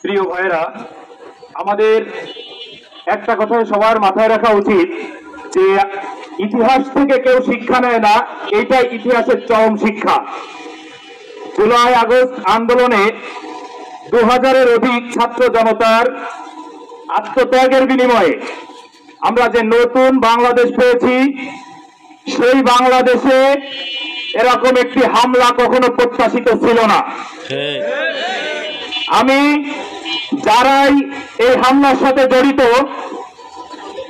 প্রিয় ভাইরা, আমাদের একটা কথাই সবার মাথায় রাখা উচিত যে ইতিহাস থেকে কেউ শিক্ষা নেয় না, এইটাই ইতিহাসের চরম শিক্ষা। জুলাই আগস্ট আন্দোলনে 2000-এর অধিক ছাত্র জনতার আত্মত্যাগের বিনিময়ে আমরা যে নতুন বাংলাদেশ পেয়েছি, সেই বাংলাদেশে এরকম একটি হামলা কখনো প্রত্যাশিত ছিল না। আমি যারাই এই হামলার সাথে জড়িত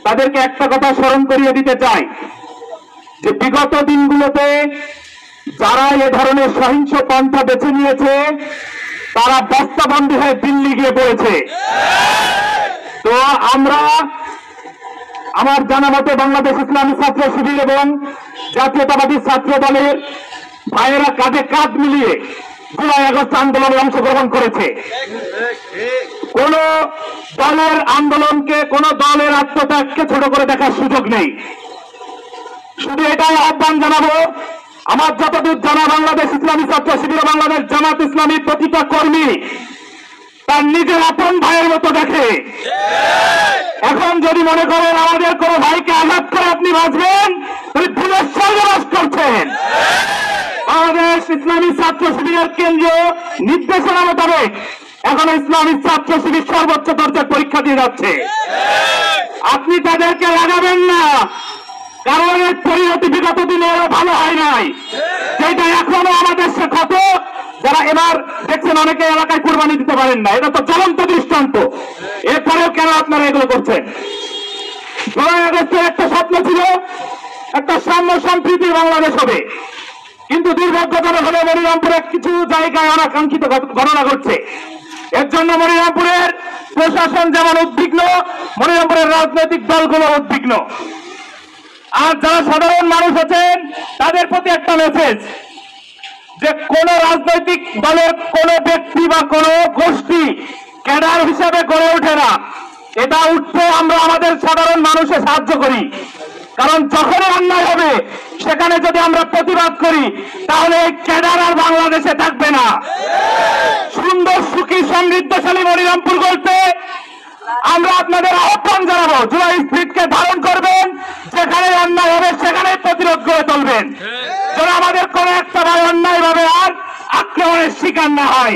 তাদেরকে একটা কথা স্মরণ করিয়ে দিতে চাই যে বিগত দিনগুলোতে যারা এ ধরনের সহিংস পন্থা বেছে নিয়েছে তারা বস্তাবন্দি হয়ে দিল্লি গিয়ে পড়েছে। তো আমরা আমার জানা মতে বাংলাদেশ ইসলামী ছাত্র শিবির এবং জাতীয়তাবাদী ছাত্র দলের ভাইয়েরা কাঁধে কাঁধ মিলিয়ে জুলাই আগস্ট আন্দোলনে অংশগ্রহণ করেছে। কোন দলের আন্দোলনকে, কোন দলের আত্মত্যাগকে ছোট করে দেখার সুযোগ নেই। শুধু এটাই আহ্বান জানাবো, আমার যতদূর জানা বাংলাদেশ ইসলামী ছাত্র শিবির, বাংলাদেশ জামাত ইসলামী প্রতিটা কর্মী তার নিজের আপন ভাইয়ের মতো দেখে। এখন যদি মনে করেন আমাদের কোন ভাইকে আঘাত করে আপনি বাঁচবেন, তাহলে ভুলের সঙ্গে বাস করছেন। বাংলাদেশ ইসলামী ছাত্র শিবিরের কেন্দ্রীয় নির্দেশনা মোতাবেক এখন ইসলামী ছাত্র শিবির সর্বোচ্চ দরজার পরীক্ষা দিয়ে যাচ্ছে। আপনি তাদেরকে লাগাবেন না, কারণ এর পরিণতি বিগত দিনে ভালো হয় নাই, যেটা এখনো আমাদের সে ক্ষত। যারা এবার দেখছেন অনেকে এলাকায় কুরবানি দিতে পারেন না, এটা তো জ্বলন্ত দৃষ্টান্ত। এরপরেও কেন আপনারা এগুলো করছেন? জুলাই আগস্টের একটা স্বপ্ন ছিল, একটা সাম্য সম্প্রীতির বাংলাদেশ হবে, কিন্তু দুর্ভাগ্যজনক হলে মনিরামপুরের কিছু জায়গায় অনাকাঙ্ক্ষিত ঘটনা ঘটছে। এর জন্য মনিরামপুরের প্রশাসন যেমন উদ্বিগ্ন, মনিরামপুরের রাজনৈতিক দলগুলো উদ্বিগ্ন। আর যারা সাধারণ মানুষ আছেন তাদের প্রতি একটা মেসেজ, যে কোন রাজনৈতিক দলের কোন ব্যক্তি বা কোন গোষ্ঠী ক্যাডার হিসেবে গড়ে ওঠে না। এটা উঠতে আমরা আমাদের সাধারণ মানুষের সাহায্য করি, কারণ যখনই অন্যায় হবে সেখানে যদি আমরা প্রতিবাদ করি তাহলে এই ক্যাডার আর বাংলাদেশে থাকবে না। সুন্দর, সুখী, সমৃদ্ধশালী মনিরামপুর গড়তে আমরা আপনাদের আহ্বান জানাবো, জুলাই স্পিরিটকে ধারণ করবেন, যেখানে অন্যায় হবে সেখানে প্রতিরোধ গড়ে তুলবেন, যেন আমাদের কোন একটা ভাই অন্যায় ভাবে আর আক্রমণের শিকার না হয়।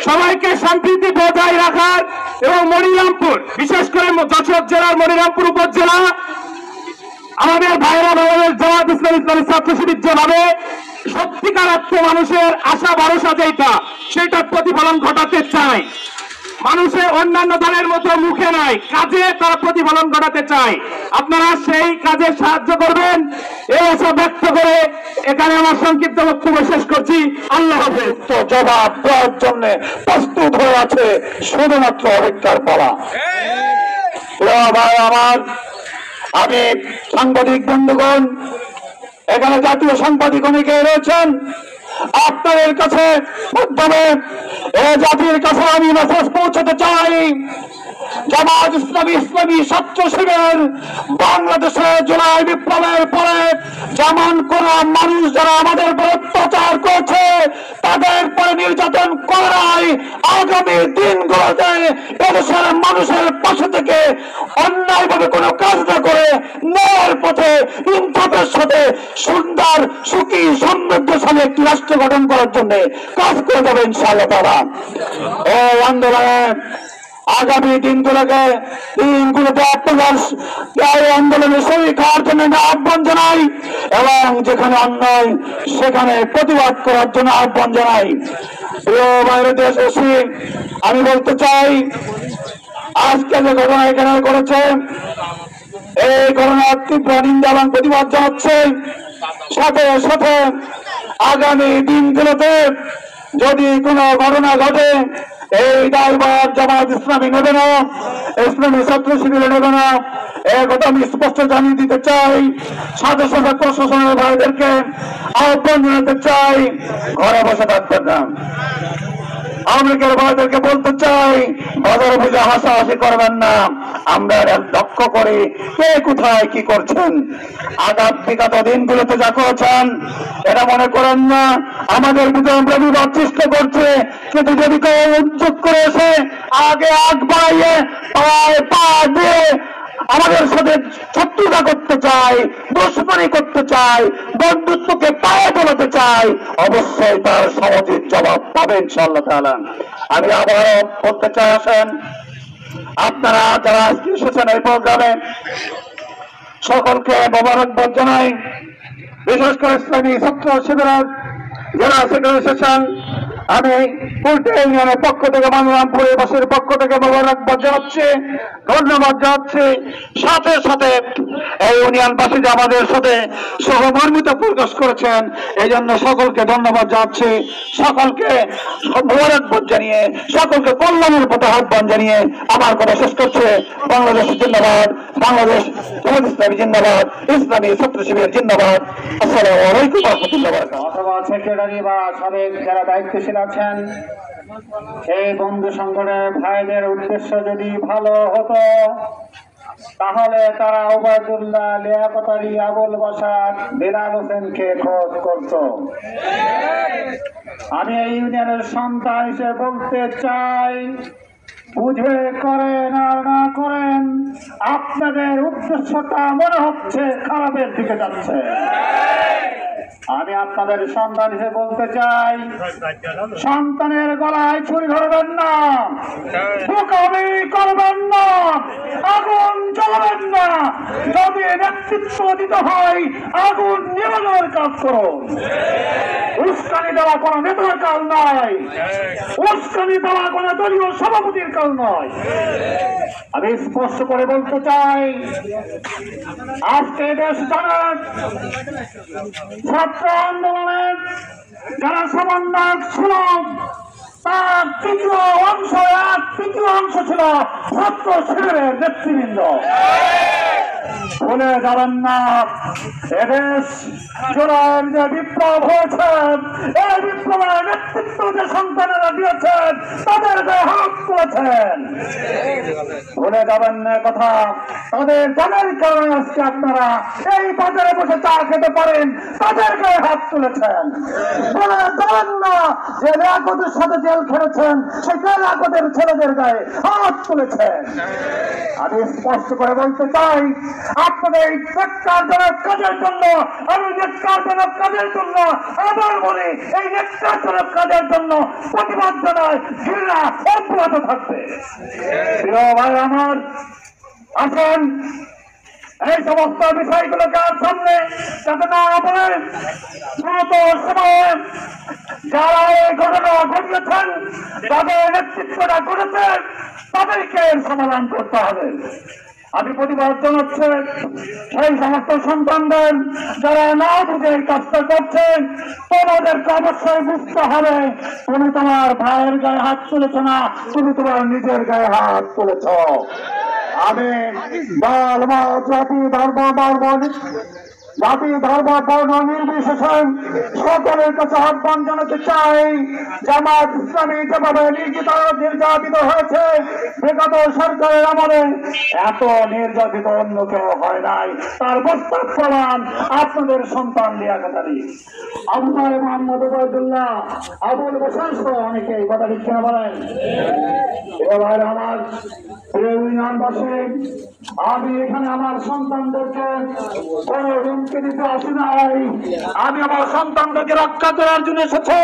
সবাইকে সম্প্রীতি বজায় রাখার এবং মনিরামপুর, বিশেষ করে যশোর জেলার মনিরামপুর উপজেলা আমাদের ভাইরা বাংলাদেশ জামাত ইসলামী ইসলামী ছাত্র শিবির যেভাবে সত্যিকার মানুষের আশা ভরসা যেটা, সেটার প্রতিফলন ঘটাতে চায়। মানুষের অন্যান্য দলের মতো মুখে নাই, কাজে তারা প্রতিফলন ঘটাতে চায়। আপনারা সেই কাজে সাহায্য করবেন, এই আশা ব্যক্ত করে এখানে আমার সংক্ষিপ্ত বক্তব্য শেষ করছি। আল্লাহ হাফেজ। তো জবাব দেওয়ার জন্য প্রস্তুত হয়ে আছে শুধুমাত্র অপেক্ষার পালা। ভাই আমার, আমি সাংবাদিক বন্ধুগণ, এখানে জাতীয় সাংবাদিক অনেকে রয়েছেন, আপনাদের কাছে মাধ্যমে জাতির কাছে আমি মেসেজ পৌঁছাতে চাই। জামাত ইসলামী ইসলামী ছাত্র শিবির বাংলাদেশে জুলাই বিপ্লবের পরে যেমন কোন মানুষ যারা আমাদের উপর অত্যাচার করছে, তাদের পরে নির্যাতন করাই, আগামী দিনগুলোতে এদেশের মানুষের পাশে থেকে অন্যায়ভাবে কোনো কাজ না করে ন্যায়ের পথে ইনসাফের সাথে সুন্দর, সুখী, সমৃদ্ধশালী একটি রাষ্ট্র গঠন করার জন্য কাজ করে যাবে ইনশাআল্লাহ তাআলা। এই আন্দোলনে আগামী দিনগুলোতে আপনার এই আন্দোলনে শরীর হওয়ার জন্য আহ্বান জানাই এবং যেখানে অন্যায় সেখানে প্রতিবাদ করার জন্য আহ্বান জানাই। প্রিয় বাইরে দেশবাসী, আমি বলতে চাই, আজকে যে ঘটনা এখানে করেছে, এই ঘটনার তীব্র নিন্দা এবং প্রতিবাদ জানাচ্ছে। সাথে সাথে আগামী দিনগুলোতে যদি কোনো ঘটনা ঘটে, এই দায়ভার জামাত ইসলামী নেবে না, ইসলামী ছাত্র শিবির নেবে না, এই কথা আমি স্পষ্ট জানিয়ে দিতে চাই। সাথে সাথে প্রশাসনের ভাইদেরকে আহ্বান জানাতে চাই, ঘরে বসে থাকবেন না। আওয়ামী লীগের ভাইদেরকে বলতে চাই, বাজারে বুঝে হাসাহাসি করবেন না। আমরা লক্ষ্য করি কে কোথায় কি করছেন। বিগত দিনগুলোতে যা করেছেন এটা মনে করেন না আমাদের ভিতরে প্রতিবাদ চেষ্টা করছে, কিন্তু যদি কেউ উদ্যোগ করে এসে আগে আগ বাড়িয়ে পা দিয়ে আমাদের সাথে শত্রুতা করতে চায়, দুশ্মনী করতে চায়, বন্ধুত্বকে পায়ে তোলাতে চায়, অবশ্যই তার সমুচিত জবাব পাবে ইনশাআল্লাহ তাআলা। আমি আবারও বলতে চাই, আসেন আপনারা যারা আজকে এসেছেন এই প্রোগ্রামে সকলকে মোবারকবাদ জানাই। বিশেষ করে ইসলামী ছাত্র শিবিরের যারা সেখানে এসেছেন আমি পুলটে ইউনিয়নের পক্ষ থেকে, মানরামপুরবাসীর পক্ষ থেকে মোবারকবাদ জানাচ্ছি, ধন্যবাদ জানাচ্ছি। সাথে সাথে এই ইউনিয়নবাসী যে আমাদের সাথে সহমর্মিতা প্রকাশ করেছেন এই জন্য সকলকে ধন্যবাদ জানাচ্ছি, সকলকে মোবারকবাদ জানিয়ে, সকলকে কল্যাণের পথে আহ্বান জানিয়ে আমার কথা শেষ করছে। বাংলাদেশ জিন্দাবাদ, বাংলাদেশ জামাত ইসলামী জিন্দাবাদ, ইসলামী ছাত্র শিবির জিন্দাবাদ। আসসালামু আলাইকুম ওয়া রাহমাতুল্লাহি ওয়া বারাকাতুহু। অথবা সেক্রেটারি বা সাবেক যারা দায়িত্বশীল আছেন, এই বন্ধু সংগঠনের ভাইদের উদ্দেশ্য যদি ভালো হতো তাহলে তারা ওবায়দুল্লাহ, লিয়াকত আলী, আবুল বাশার, বেলাল হোসেনকে খোঁজ করত। আমি এই ইউনিয়নের সন্তান হিসেবে বলতে চাই, বুঝে করেন আর না করেন আপনাদের উদ্দেশ্যটা মনে হচ্ছে খারাপের দিকে যাচ্ছে। আমি আপনাদের সন্তান হিসেবে বলতে চাই, সন্তানের গলায় ছুরি ধরবেন না, বোকামি করবেন না, আগুন জ্বালাবেন না। যদি নেতৃত্ব দিতে হয় আগুন নিবানোর কাজ করুন। উস্কানি দেওয়া কোনো নেতার কাজ নয়, উস্কানি দেওয়া কোনো দলীয় সভাপতির কাজ নয়। আমি স্পষ্ট করে বলতে চাই, আজকে দেশ জানেন ছাত্র আন্দোলনের যারা সমন্বয়ক ছিল তার তৃতীয় অংশ ছিল ছাত্র শিবিরের নেতৃবৃন্দ। ভুলে যাবেন না, এদেশ জুলাইয়ের যে বিপ্লব হয়েছে এই বিপ্লবের নেতৃত্ব যে সন্তানেরা দিয়েছেন তাদের গায়ে হাত তুলেছেন। ভুলে যাবেন না কথা, তাদের জানার কারণে আজকে আপনারা এই বাজারে বসে চা খেতে পারেন, তাদের গায়ে হাত তুলেছেন। ভুলে যাবেন না যে লিয়াকতের সাথে জেল খেলেছেন সেই লিয়াকতের ছেলেদের গায়ে হাত তুলেছেন। আমি স্পষ্ট করে বলতে চাই, আপনাদের এই নেককারজনক কাজের জন্য, আমি নেককারজনক কাজের জন্য আবার বলি, এই নেককারজনক কাজের জন্য প্রতিবাদ জানায় ঘৃণা অব্যাহত থাকবে। প্রিয় ভাই আমার, আসেন এই সমস্ত বিষয়গুলোকে সামনে যাতে না বলে সময়ে যারা এই ঘটনা ঘটিয়েছেন, তাদের নেতৃত্বটা করেছেন, তাদেরকে সমাধান করতে হবে। আমি প্রতিবাদ জানাচ্ছি সেই সমস্ত সন্তানদের যারা না বুঝে এই কাজটা করছেন, তোমাদেরকে অবশ্যই বুঝতে হবে তুমি তোমার ভাইয়ের গায়ে হাত তুলেছ না, তুমি তোমার নিজের গায়ে হাত তুলেছ। আমি দল, মত, জাতি, ধর্ম, বর্ণ নির্বিশেষে সকলের কাছে আহ্বান জানাতে চাই, জামাত ইসলামী যেভাবে নির্যাতিত হয়েছে বিগত সরকারের আমলে এত নির্যাতিত অন্য কেউ হয় নাই। তার বাস্তব প্রমাণ আপনাদের সন্তান লিয়াকত আলী, আবু সাহেব মোহাম্মদ ওবায়দুল্লাহ, আবুল বাশার সহ অনেকে এই কথা লিখতে বলেন। এবার আমার প্রিয় ইউনিয়নবাসী, আমি এখানে আমার সন্তানদেরকে কোন হুমকি দিতে আসি নাই, আমি আমার সন্তানদেরকে রক্ষা করার জন্য এসেছি।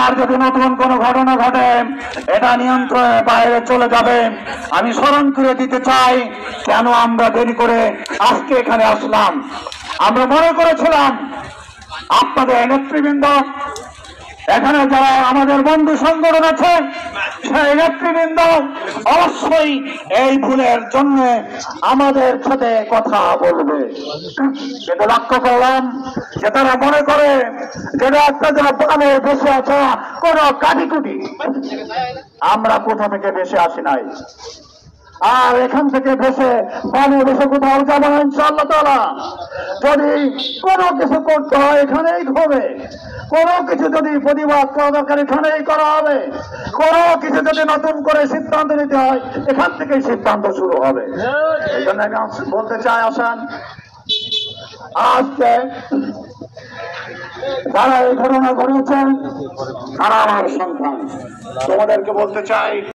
আর যদি নতুন কোন ঘটনা ঘটে এটা নিয়ন্ত্রণের বাইরে চলে যাবে। আমি স্মরণ করে দিতে চাই কেন আমরা দেরি করে আজকে এখানে আসলাম। আমরা মনে করেছিলাম আপনাদের নেতৃবৃন্দ, এখানে যারা আমাদের বন্ধু সংগঠন আছে সেই নেতৃবৃন্দ অবশ্যই এই ভুলের জন্য আমাদের সাথে কথা বলবে, কিন্তু লক্ষ্য করলাম যে তারা মনে করে যেটা একটা যারা দলে বেশি আছে কোন কাটিকুটি। আমরা কোথা থেকে বেশি আসি নাই, আর এখান থেকে ভেসে বাংলাদেশে কোথাও যাবো না ইনশাআল্লাহ তাআলা। যদি কোনো কিছু করতে হয় এখানেই হবে, কোনো কিছু যদি প্রতিবাদ করা দরকার এখানেই করা হবে, কোনো কিছু যদি নতুন করে সিদ্ধান্ত নিতে হয় এখান থেকেই সিদ্ধান্ত শুরু হবে। এই জন্য আমি বলতে চাই, আসেন আজকে যারা এই ঘটনা ঘটেছেন তারা আমার সন্তান। তোমাদেরকে বলতে চাই